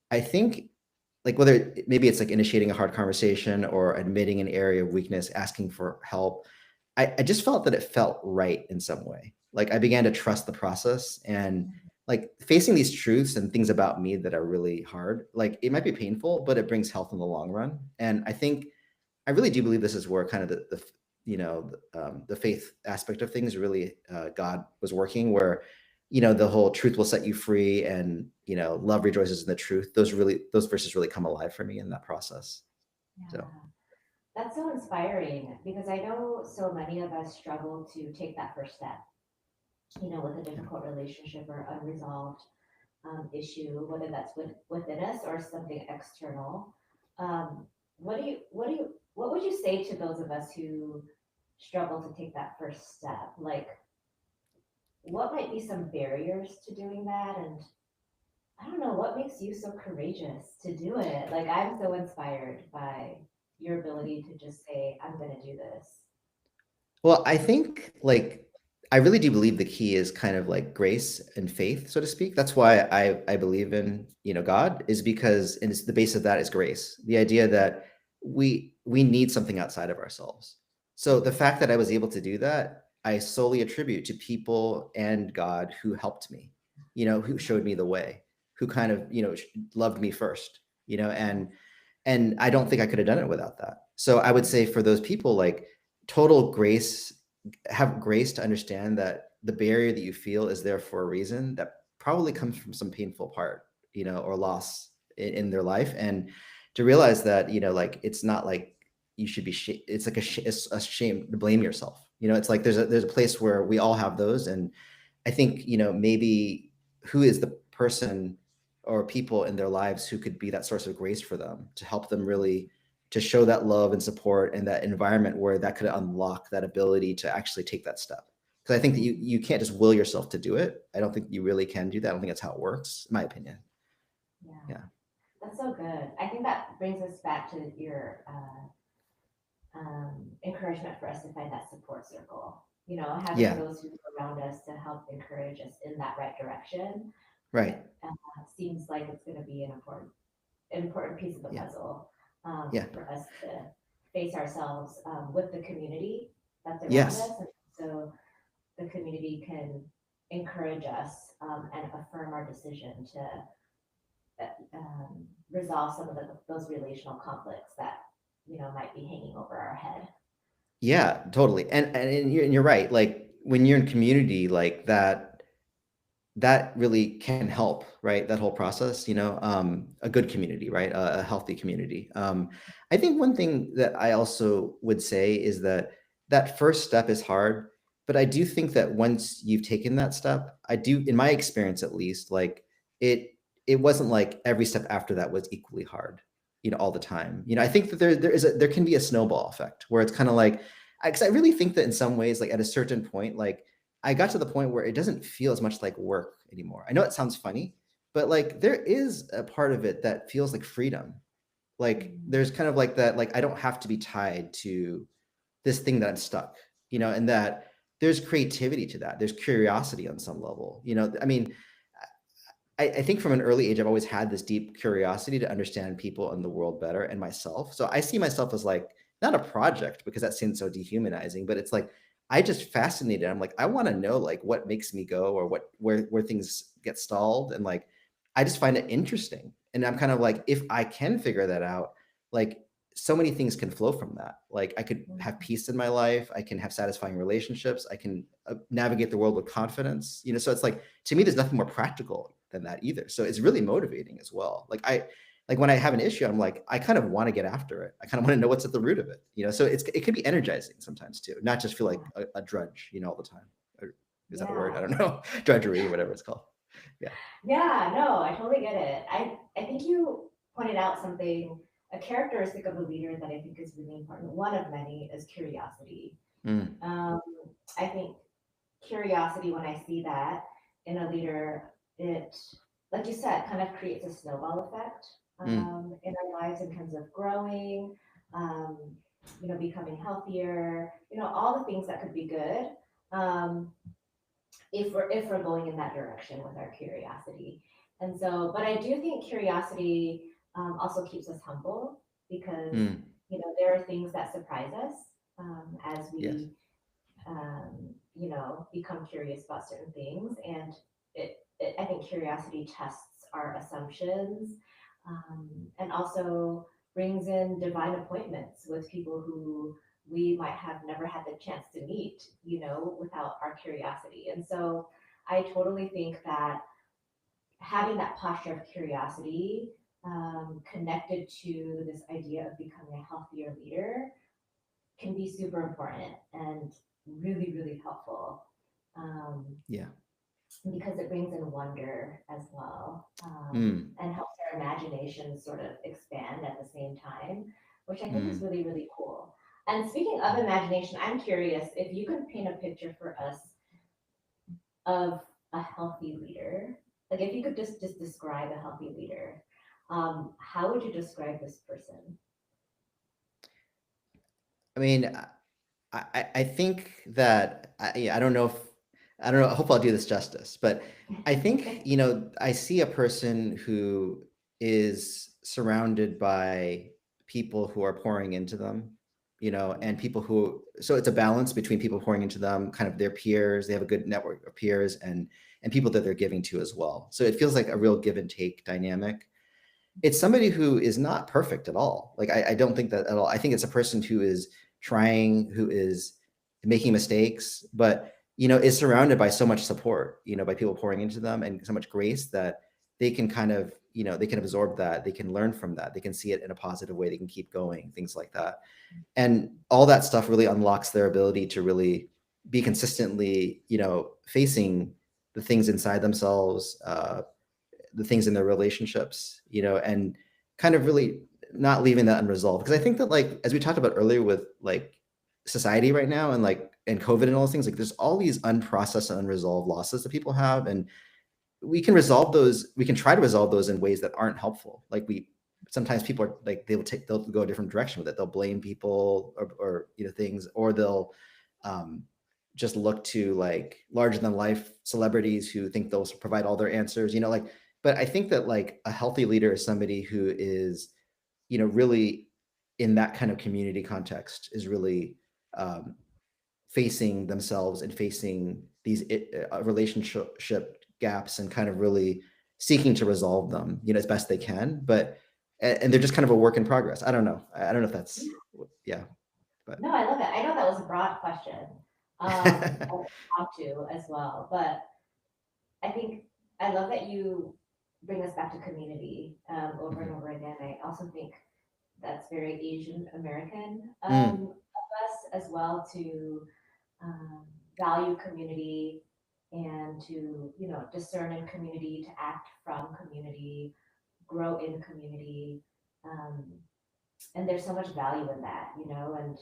I think like whether maybe it's like initiating a hard conversation or admitting an area of weakness, asking for help, I just felt that it felt right in some way. Like I began to trust the process, and like facing these truths and things about me that are really hard, like it might be painful, but it brings health in the long run. And I really do believe this is where kind of the faith aspect of things really, God was working, where the whole truth will set you free, and love rejoices in the truth. Those verses really come alive for me in that process. Yeah. So That's so inspiring because I know so many of us struggle to take that first step, with a difficult relationship or unresolved issue, whether that's within us or something external. What would you say to those of us who struggle to take that first step? Like, what might be some barriers to doing that? And I don't know, what makes you so courageous to do it? Like, I'm so inspired by your ability to just say, I'm going to do this. well, I think like I really do believe the key is kind of like grace and faith, so to speak. That's why I believe in, God, is because, and it's the base of that is grace. The idea that we need something outside of ourselves. So the fact that I was able to do that, I solely attribute to people and God who helped me, who showed me the way, who kind of, loved me first, and I don't think I could have done it without that. So I would say for those people, like total grace, have grace to understand that the barrier that you feel is there for a reason that probably comes from some painful part, or loss in their life. And to realize that, like, it's not like you should be, it's like it's a shame to blame yourself. It's like there's a place where we all have those. And I think, maybe who is the person or people in their lives who could be that source of grace for them to help them really to show that love and support and that environment where that could unlock that ability to actually take that step. Because I think that you can't just will yourself to do it. I don't think you really can do that. I don't think that's how it works, in my opinion. Yeah. That's so good. I think that brings us back to your encouragement for us to find that support circle. Having Yeah. those who are around us to help encourage us in that right direction. Right. Seems like it's going to be an important piece of the puzzle for us to face ourselves with the community that's around us, and so the community can encourage us and affirm our decision to resolve some of those relational conflicts that might be hanging over our head. Yeah, totally. And you're right. Like when you're in community like that really can help, right? That whole process, a good community, right? A healthy community. I think one thing that I also would say is that that first step is hard, but I do think that once you've taken that step, in my experience at least, like it wasn't like every step after that was equally hard. all the time. I think that there can be a snowball effect where it's kind of like, because I really think that in some ways, like at a certain point, like I got to the point where it doesn't feel as much like work anymore. I know it sounds funny, but like there is a part of it that feels like freedom. Like Mm, there's kind of like that, like I don't have to be tied to this thing that I'm stuck, and that there's creativity to that. There's curiosity on some level. I mean, I think from an early age, I've always had this deep curiosity to understand people and the world better and myself. So I see myself as like not a project because that seems so dehumanizing, but it's like I just fascinated. I'm like, I want to know like what makes me go or where things get stalled. And like I just find it interesting. And I'm kind of like, if I can figure that out, like so many things can flow from that. Like I could mm, have peace in my life, I can have satisfying relationships, I can navigate the world with confidence. So it's like, to me there's nothing more practical than that either. So it's really motivating as well. Like when I have an issue, I'm like, I kind of want to get after it. I kind of want to know what's at the root of it. So it can be energizing sometimes too, not just feel like yeah, a drudge, all the time. Or, is that a word? I yeah, don't know. Drudgery, whatever it's called. Yeah. yeah. No, I totally get it. I think you pointed out something, a characteristic of a leader that I think is really important. One of many is curiosity. Mm, Um, I think curiosity, when I see that in a leader, it, like you said, kind of creates a snowball effect mm, in our lives in terms of growing, um, becoming healthier, all the things that could be good. Um, if we're going in that direction with our curiosity. And so, but I do think curiosity also keeps us humble because mm, there are things that surprise us as yes. we become curious about certain things. And I think curiosity tests our assumptions and also brings in divine appointments with people who we might have never had the chance to meet, without our curiosity. And so I totally think that having that posture of curiosity connected to this idea of becoming a healthier leader can be super important and really, really helpful um, Yeah. because it brings in wonder as well Mm, and helps our imagination sort of expand at the same time, which I think is mm. really, really cool. And speaking of imagination, I'm curious if you could paint a picture for us of a healthy leader. Like if you could just describe a healthy leader, how would you describe this person? I mean, I think that yeah, I don't know. I hope I'll do this justice, but I think I see a person who is surrounded by people who are pouring into them, and Yeah. people who. So it's a balance between people pouring into them, kind of their peers. They have a good network of peers, and people that they're giving to as well. So it feels like a real give and take dynamic. It's somebody who is not perfect at all. Like I don't think that at all. I think it's a person who is trying, who is making mistakes, but is surrounded by so much support, by people pouring into them and so much grace that they can kind of, they can absorb that, they can learn from that, they can see it in a positive way, they can keep going, things like that. And all that stuff really unlocks their ability to really be consistently, facing the things inside themselves, the things in their relationships, and kind of really not leaving that unresolved. Because I think that, like, as we talked about earlier with like society right now and like and COVID and all those things, like there's all these unprocessed and unresolved losses that people have. And we can resolve those, we can try to resolve those in ways that aren't helpful. Like sometimes people are like, they'll go a different direction with it. They'll blame people or things, or they'll um, just look to like larger than life celebrities who think they'll provide all their answers, like, but I think that like a healthy leader is somebody who is, really in that kind of community context is really um, facing themselves and facing these relationship gaps and kind of really seeking to resolve them, as best they can. But and they're just kind of a work in progress. I don't know. I don't know if that's yeah, but No, I love it. I know that was a broad question. How to as well, but I think I love that you bring us back to community over and Mhm. over again. I also think that's very Asian American Mm, of us as well to um, value community and to discern in community, to act from community, grow in community. Um, and there's so much value in that, and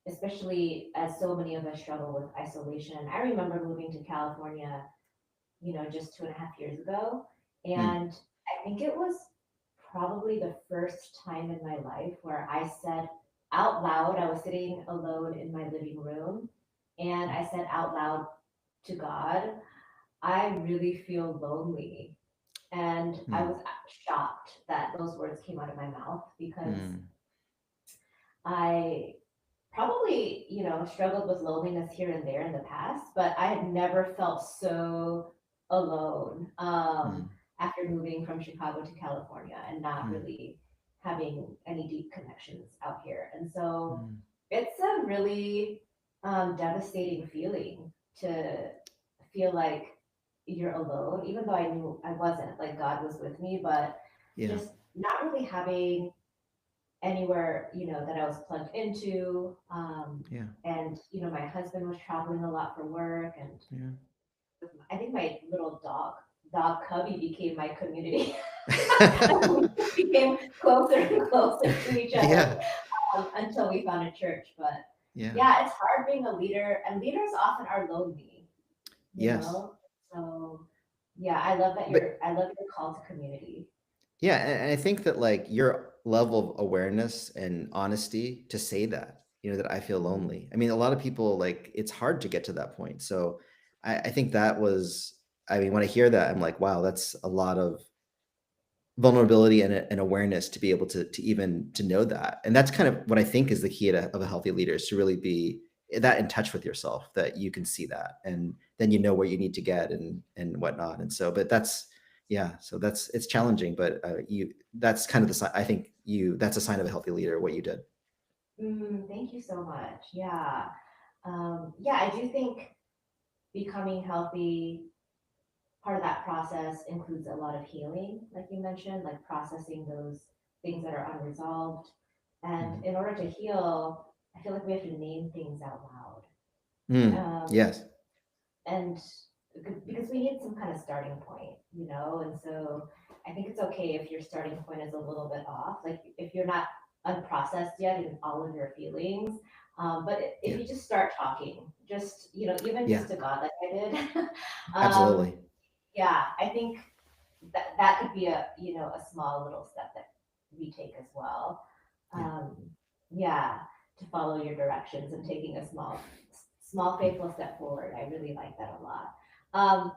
especially as so many of us struggle with isolation. I remember moving to California, just 2.5 years ago. Mm, And I think it was probably the first time in my life where I said out loud, I was sitting alone in my living room, and I said out loud to God, I really feel lonely. And I mm, was shocked that those words came out of my mouth because mm, I probably, struggled with loneliness here and there in the past, but I had never felt so alone mm, after moving from Chicago to California and not mm, really having any deep connections out here. And so mm. it's a really devastating feeling to feel like you're alone, even though I knew I wasn't, like God was with me, but Yeah, just not really having anywhere, that I was plugged into. yeah, And, my husband was traveling a lot for work. And yeah. I think my little dog Cubby became my community. And we just became closer and closer to each other Yeah, until we found a church. But yeah, yeah, it's hard being a leader, and leaders often are lonely, you yes. know? So yeah, I love your call to community. Yeah, and I think that like your level of awareness and honesty to say that, that I feel Mhm. lonely. I mean, a lot of people like it's hard to get to that point. So I think that was, I mean, when I hear that, I'm like, wow, that's a lot of vulnerability and awareness to be able to even to know that. And that's kind of what I think is the key of a healthy leader is to really be that in touch with yourself, that you can see that, and then you know where you need to get and whatnot. And so, but that's, yeah, so that's, it's challenging, but that's kind of the sign. I think that's a sign of a healthy leader, what you did. Thank you so much. Yeah. Yeah, I do think becoming healthy, part of that process includes a lot of healing, like you mentioned, like processing those things that are unresolved. And Mhm. in order to heal, I feel like we have to name things out loud. Um, Yes. and because we need some kind of starting point, and so I think it's okay if your starting point is a little bit off, like if you're not unprocessed yet in all of your feelings. But if Yeah. you just start talking, just, even Yeah. just to God, like I did, um, Absolutely. yeah, I think that could be a small little step that we take as well. Yeah. Um, yeah, to follow your directions and taking a small Mm. faithful step forward. I really like that a lot. Um,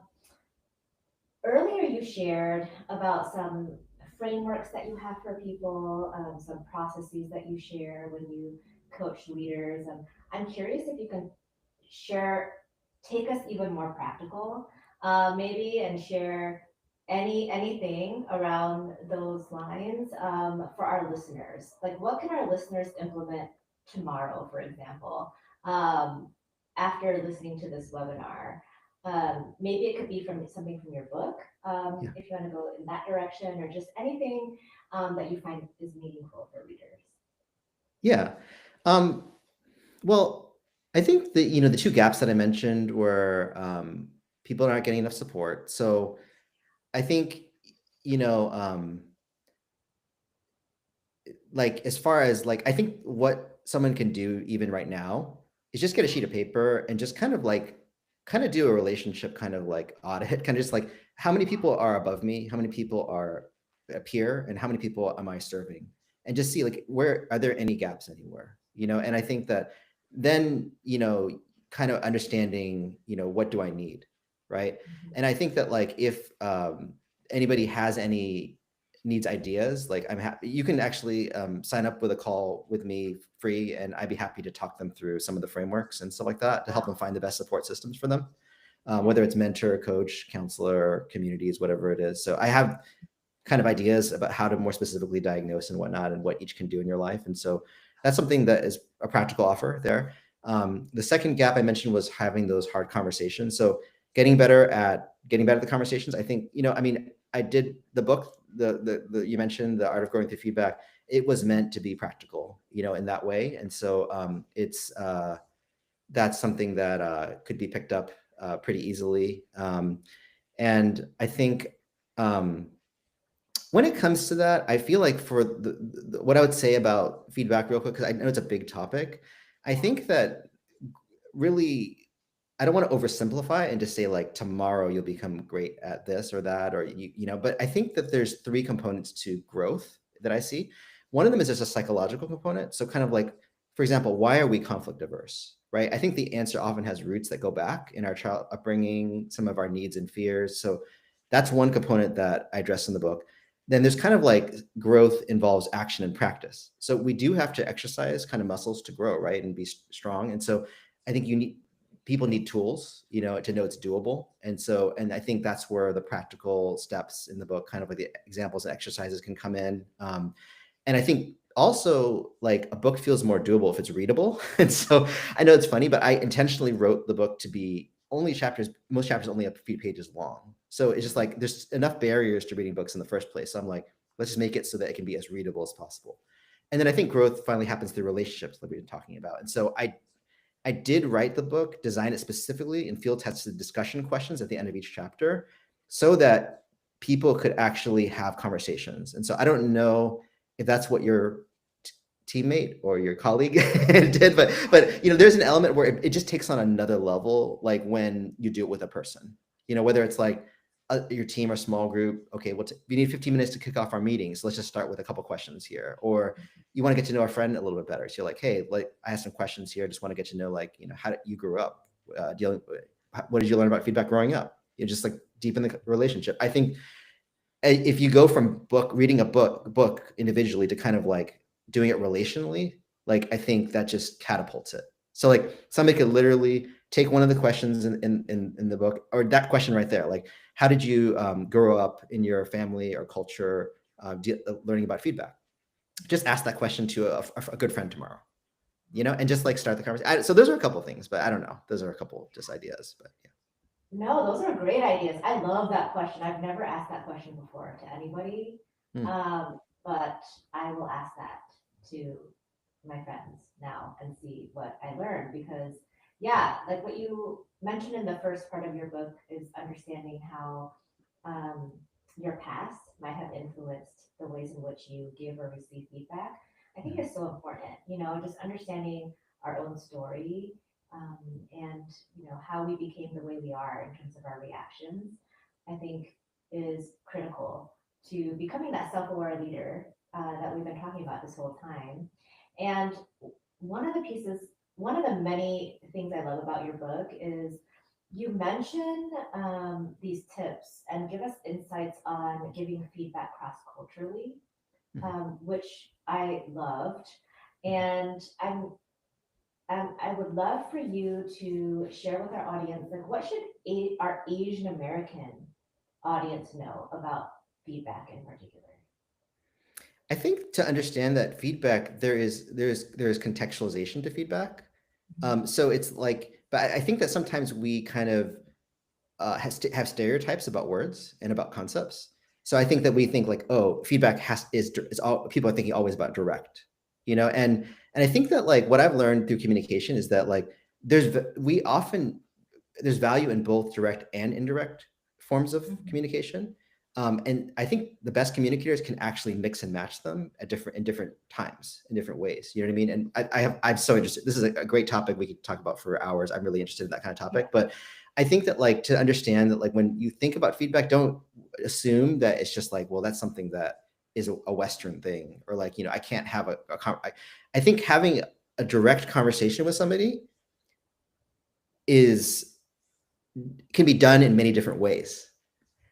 Earlier you shared about some frameworks that you have for people, some processes that you share when you coach leaders. I'm curious if you can share, take us even more practical, maybe, and share anything around those lines for our listeners. Like, what can our listeners implement tomorrow, for example, um, after listening to this webinar? Maybe it could be from something from your book, Yeah. if you want to go in that direction, or just anything that you find is meaningful for readers. Yeah. Um, Well, I think that, the two gaps that I mentioned were people aren't getting enough support. So I think, you know, um, like as far as like, I think what someone can do even right now is just get a sheet of paper and just kind of do a relationship kind of like audit, kind of just like how many people are above me, how many people are a peer, and how many people am I serving, and just see like where are there any gaps anywhere, and I think that then, kind of understanding, what do I need, right? Mhm. And I think that like if anybody has any needs ideas, like I'm happy, you can actually sign up with a call with me free, and I'd be happy to talk them through some of the frameworks and stuff like that to help them Wow. find the best support systems for them, Yeah. whether it's mentor, coach, counselor, communities, whatever it is. So I have kind of ideas about how to more specifically diagnose and whatnot, and what each can do in your life. And so that's something that is a practical offer there. The second gap I mentioned was having those hard conversations. So getting better at the conversations. I think, I mean, I did the book, the you mentioned the art of growing through feedback. It was Mhm. meant to be practical, in that way. And so it's that's something that could be picked up pretty easily. And I think um, When it comes to that, I feel like for what I would say about feedback real quick, because I know it's a big topic, I Yeah. think that really, I don't want to oversimplify and just say like tomorrow you'll become great at this or that, or but I think that there's three components to growth that I see. One of them is just a psychological component. So kind of like, for example, why are we conflict averse, right? I think the answer often has roots that go back in our child upbringing, some of our needs and fears. So that's one component that I address in the book. Then there's kind of like growth involves action and practice. So we do have to exercise kind of muscles to grow, right? And be strong. And so I think people need tools, to know it's doable. And I think that's where the practical steps in the book, kind of like the examples and exercises can come in. And I think also like a book feels more doable if it's readable. And so I know it's funny, but I intentionally wrote the book to be most chapters only a few pages long. So it's just like there's enough barriers to reading books in the first place. So I'm like, let's just make it so that it can be as readable as possible. And then I think growth finally happens through relationships that we've been talking about. And so I did write the book, design it specifically, and field tested discussion questions at the end of each chapter so that people could actually have conversations. And so I don't know if that's what your teammate or your colleague did, but there's an element where it just takes on another level, like when you do it with a person, whether it's like your team or small group. Okay, we need 15 minutes to kick off our meeting, so let's just start with a couple questions here. Or you want to get to know a friend a little bit better, so you're like, hey, like I have some questions here, I just want to get to know, like, how you grew up dealing with, what did you learn about feedback growing up, just like deepen the relationship. I think if you go from reading a book individually to kind of like doing it relationally, like I think that just catapults it. So like somebody could literally take one of the questions in the book, or that question right there, like how did you grow up in your family or culture, learning about feedback? Just ask that question to a good friend tomorrow, and just like start the conversation. So those are a couple of things, but I don't know. Those are a couple just ideas, but yeah. No, those are great ideas. I love that question. I've never asked that question before to anybody. Mm. But I will ask that to my friends now and see what I learned, because yeah, like what you mentioned in the first part of your book is understanding how um, your past might have influenced the ways in which you give or receive feedback. I think is so important, just understanding our own story, um, and how we became the way we are in terms of our reactions. I think is critical to becoming that self-aware leader that we've been talking about this whole time. And one of the pieces, one of the many things I love about your book is you mention these tips and give us insights on giving feedback cross culturally, Mhm. which I loved. And I would love for you to share with our audience, like, what should our Asian American audience know about feedback in particular? I think to understand that feedback, there is contextualization to feedback. So it's like, but I think that sometimes we kind of have stereotypes about words and about concepts. So I think that we think like, oh, feedback is all people are thinking always about direct, and I think that like what I've learned through communication is that like we often there's value in both direct and indirect forms of Mhm. communication. And I think the best communicators can actually mix and match them in different times, in different ways. You know what I mean? And I'm so interested. This is a great topic we could talk about for hours. I'm really interested in that kind of Yeah. topic. But I think that like to understand that like when you think about feedback, don't assume that it's just like, well, that's something that is a Western thing, or like, I can't have I think having a direct conversation with somebody is can be done in many different ways.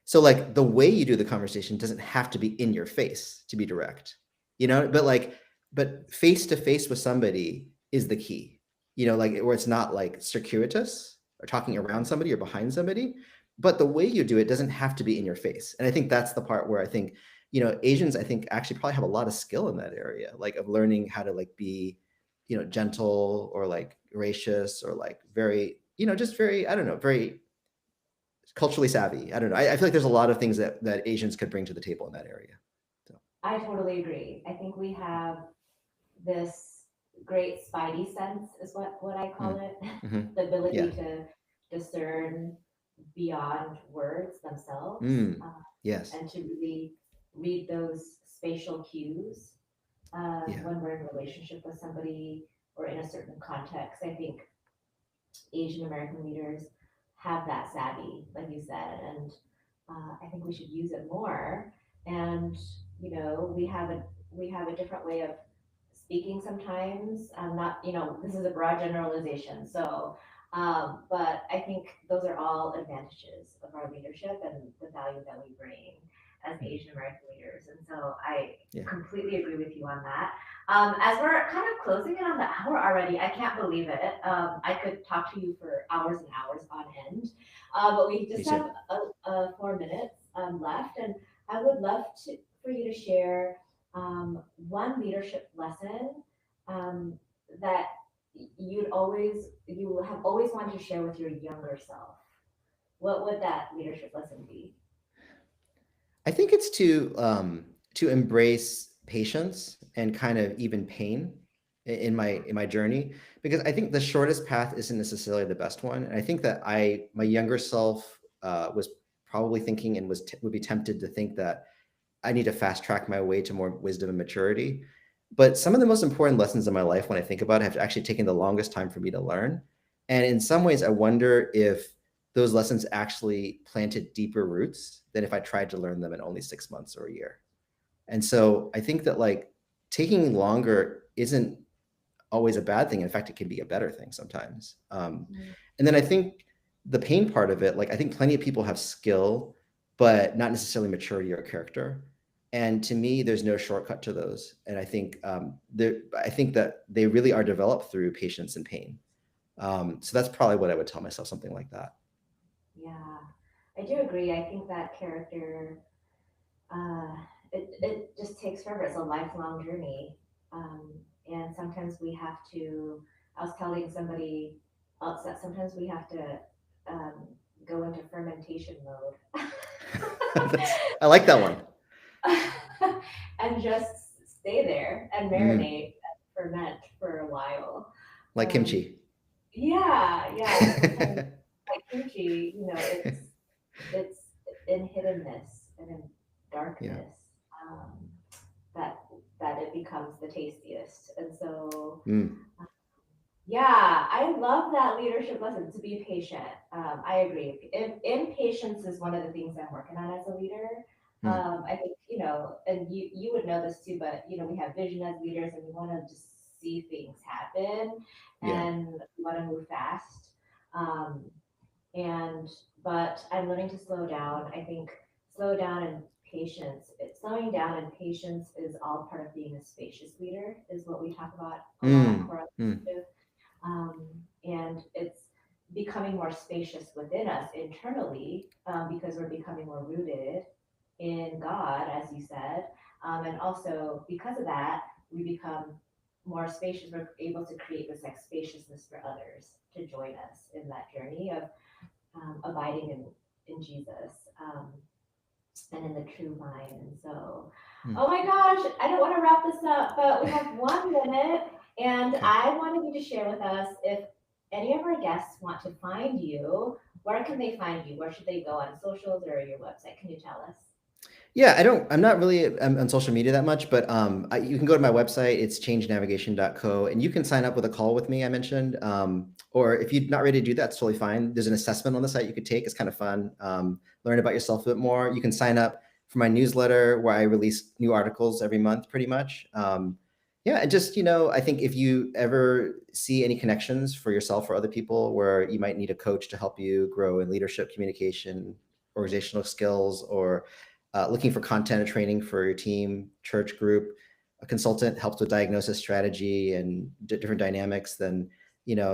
So like the way you do the conversation doesn't have to be in your face to be direct, but face to face with somebody is the key, like where it's not like circuitous or talking around somebody or behind somebody, but the way you do it doesn't have to be in your face. And I think that's the part where I think, Asians, I think actually probably have a lot of skill in that area, like of learning how to like be, gentle or like gracious or like very, just very, I don't know, very culturally savvy. I don't know. I feel like there's a lot of things that Asians could bring to the table in that area. So. I totally agree. I think we have this great spidey sense, is what I call Mm. it, Hmm. the ability Yeah. to discern beyond words themselves, Mm. Yes. and to really read those spatial cues Yeah. when we're in a relationship with somebody or in a certain context. I think Asian American leaders have that savvy, like you said, and I think we should use it more. And we have a different way of speaking sometimes. Not this is a broad generalization, so but I think those are all advantages of our leadership and the value that we bring as Mhm. Asian American leaders. And so I Yeah. completely agree with you on that. As we're kind of closing in on the hour already, I can't believe it. I could talk to you for hours and hours on end, but we Me just too. have 4 minutes left, and I would love for you to share one leadership lesson um, that you have always wanted to share with your younger self. What would that leadership lesson be? I think it's to embrace patience and kind of even pain in my journey, because I think the shortest path isn't necessarily the best one. And I think that my younger self was probably thinking and would be tempted to think that I need to fast track my way to more wisdom and maturity. But some of the most important lessons in my life, when I think about it, have actually taken the longest time for me to learn. And in some ways, I wonder if those lessons actually planted deeper roots than if I tried to learn them in only 6 months or a year. And so I think that like taking longer isn't always a bad thing. In fact, it can be a better thing sometimes. Mm, And then I think the pain part of it, like I think plenty of people have skill, but not necessarily maturity or character. And to me, there's no shortcut to those. And I think that they really are developed through patience and pain. So that's probably what I would tell myself, something like that. yeah, I do agree. I think that character, uh, it just takes forever. It's a lifelong journey. Um, and sometimes we have to, I was telling somebody else that sometimes we have to um, go into fermentation mode I like that one. and just stay there and Mm, marinate and ferment for a while. like Um, kimchi. yeah, and sometimes like kimchi, it's in hiddenness and in Yeah. darkness um, that it becomes the tastiest. And so, Mm, yeah, I love that leadership lesson to be patient. I agree. Impatience is one of the things I'm working on as a leader. mm, I think and you would know this too, but we have vision as leaders, and we want to just see things happen, yeah. and we want to move fast. Um, and but I'm learning to slow down. I think slow down and slowing down and patience is all part of being a spacious leader, is what we talk about a lot at Mm, Khora. mm, um, and it's becoming more spacious within us internally because we're becoming more rooted in God, as you said. And also, because of that, we become more spacious. We're able to create this like spaciousness for others to join us in that journey of abiding in Jesus and in the true vine. And so, mm. oh my gosh, I don't want to wrap this up, but we have 1 minute, and Okay. I wanted you to share with us if any of our guests want to find you. Where can they find you? Where should they go on socials or your website? Can you tell us? Yeah, I'm not really on social media that much, but you can go to my website. It's changenavigation.co, and you can sign up with a call with me. I mentioned, or if you're not ready to do that, it's totally fine. There's an assessment on the site you could take. It's kind of fun. Learn about yourself a bit more. You can sign up for my newsletter where I release new articles every month, pretty much. Yeah, and just I think if you ever see any connections for yourself or other people where you might need a coach to help you grow in leadership, communication, organizational skills, or looking for content or training for your team, church group, a consultant helps with diagnosis strategy and different dynamics, then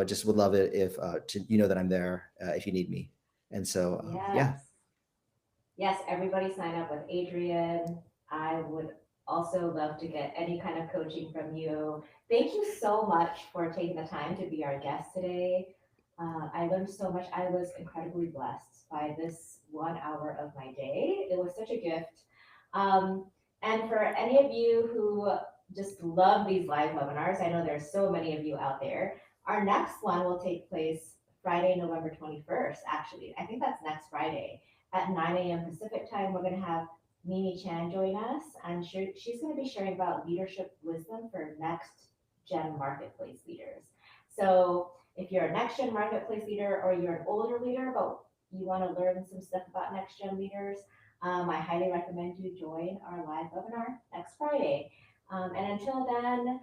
just would love it if that I'm there if you need me. And so yeah. Yes. Yes, everybody sign up with Adrian. I would also love to get any kind of coaching from you. Thank you so much for taking the time to be our guest today. I learned so much. I was incredibly blessed by this 1 hour of my day. It was such a gift. And for any of you who just love these live webinars, I know there's so many of you out there. Our next one will take place Friday, November 21st, actually. I think that's next Friday at 9 a.m. Pacific time. We're going to have Mimi Chan join us, and she's going to be sharing about leadership wisdom for next gen marketplace leaders. So if you're a next gen marketplace leader or you're an older leader, but you want to learn some stuff about next gen leaders, I highly recommend you join our live webinar next Friday. And until then,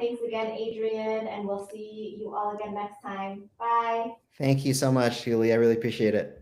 thanks again, Adrian, and we'll see you all again next time. Bye. Thank you so much, Julie. I really appreciate it.